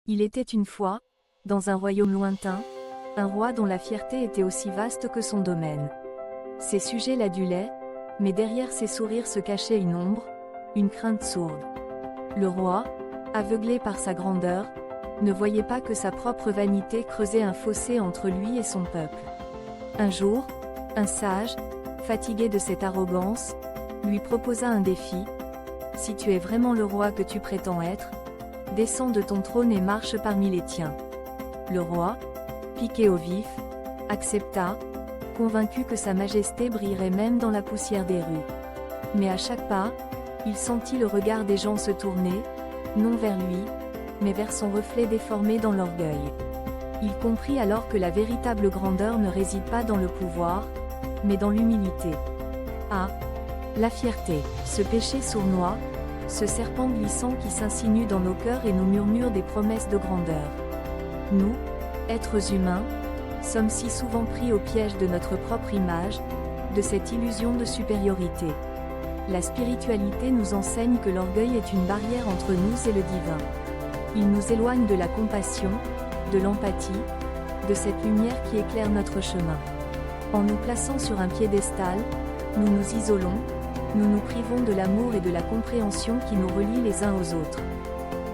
Il était une fois, dans un royaume lointain, un roi dont la fierté était aussi vaste que son domaine. Ses sujets l'adulaient, mais derrière ses sourires se cachait une ombre, une crainte sourde. Le roi, aveuglé par sa grandeur, ne voyait pas que sa propre vanité creusait un fossé entre lui et son peuple. Un jour, un sage, fatigué de cette arrogance, lui proposa un défi. « Si tu es vraiment le roi que tu prétends être, descends de ton trône et marche parmi les tiens. » Le roi, piqué au vif, accepta, convaincu que sa majesté brillerait même dans la poussière des rues. Mais à chaque pas, il sentit le regard des gens se tourner, non vers lui, mais vers son reflet déformé dans l'orgueil. Il comprit alors que la véritable grandeur ne réside pas dans le pouvoir, mais dans l'humilité. Ah, la fierté, ce péché sournois, ce serpent glissant qui s'insinue dans nos cœurs et nous murmure des promesses de grandeur. Nous, êtres humains, sommes si souvent pris au piège de notre propre image, de cette illusion de supériorité. La spiritualité nous enseigne que l'orgueil est une barrière entre nous et le divin. Il nous éloigne de la compassion, de l'empathie, de cette lumière qui éclaire notre chemin. En nous plaçant sur un piédestal, nous nous isolons, nous nous privons de l'amour et de la compréhension qui nous relient les uns aux autres.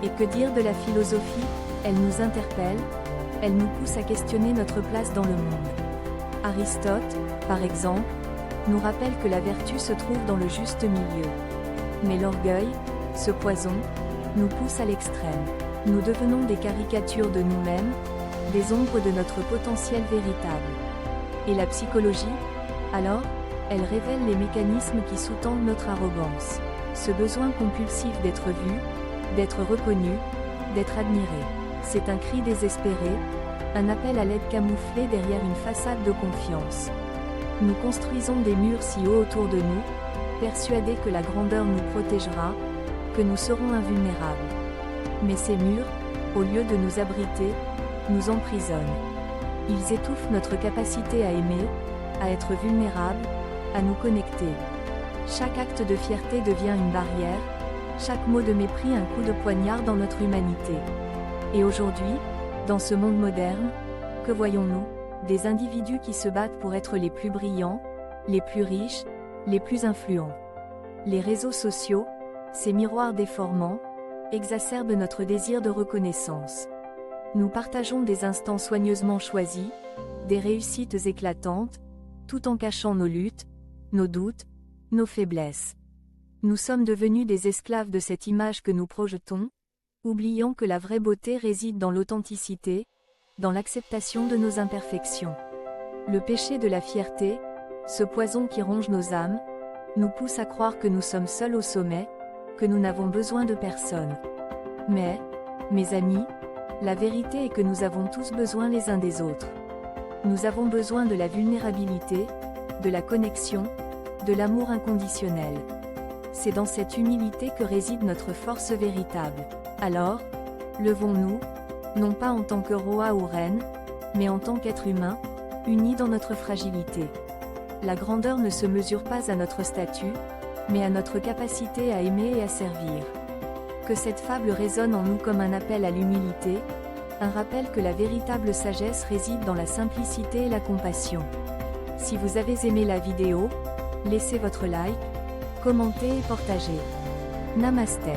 Et que dire de la philosophie? Elle nous interpelle, elle nous pousse à questionner notre place dans le monde. Aristote, par exemple, nous rappelle que la vertu se trouve dans le juste milieu. Mais l'orgueil, ce poison, nous pousse à l'extrême. Nous devenons des caricatures de nous-mêmes, des ombres de notre potentiel véritable. Et la psychologie, alors, elle révèle les mécanismes qui sous-tendent notre arrogance. Ce besoin compulsif d'être vu, d'être reconnu, d'être admiré. C'est un cri désespéré, un appel à l'aide camouflé derrière une façade de confiance. Nous construisons des murs si hauts autour de nous, persuadés que la grandeur nous protégera, que nous serons invulnérables. Mais ces murs, au lieu de nous abriter, nous emprisonnent. Ils étouffent notre capacité à aimer, à être vulnérables, à nous connecter. Chaque acte de fierté devient une barrière, chaque mot de mépris un coup de poignard dans notre humanité. Et aujourd'hui, dans ce monde moderne, que voyons-nous? Des individus qui se battent pour être les plus brillants, les plus riches, les plus influents. Les réseaux sociaux, ces miroirs déformants, exacerbent notre désir de reconnaissance. Nous partageons des instants soigneusement choisis, des réussites éclatantes, tout en cachant nos luttes, nos doutes, nos faiblesses. Nous sommes devenus des esclaves de cette image que nous projetons, oubliant que la vraie beauté réside dans l'authenticité, dans l'acceptation de nos imperfections. Le péché de la fierté, ce poison qui ronge nos âmes, nous pousse à croire que nous sommes seuls au sommet, que nous n'avons besoin de personne. Mais, mes amis, la vérité est que nous avons tous besoin les uns des autres. Nous avons besoin de la vulnérabilité, de la connexion, de l'amour inconditionnel. C'est dans cette humilité que réside notre force véritable. Alors, levons-nous, non pas en tant que roi ou reine, mais en tant qu'être humain, unis dans notre fragilité. La grandeur ne se mesure pas à notre statut, mais à notre capacité à aimer et à servir. Que cette fable résonne en nous comme un appel à l'humilité, un rappel que la véritable sagesse réside dans la simplicité et la compassion. Si vous avez aimé la vidéo, laissez votre like, commentez et partagez. Namasté.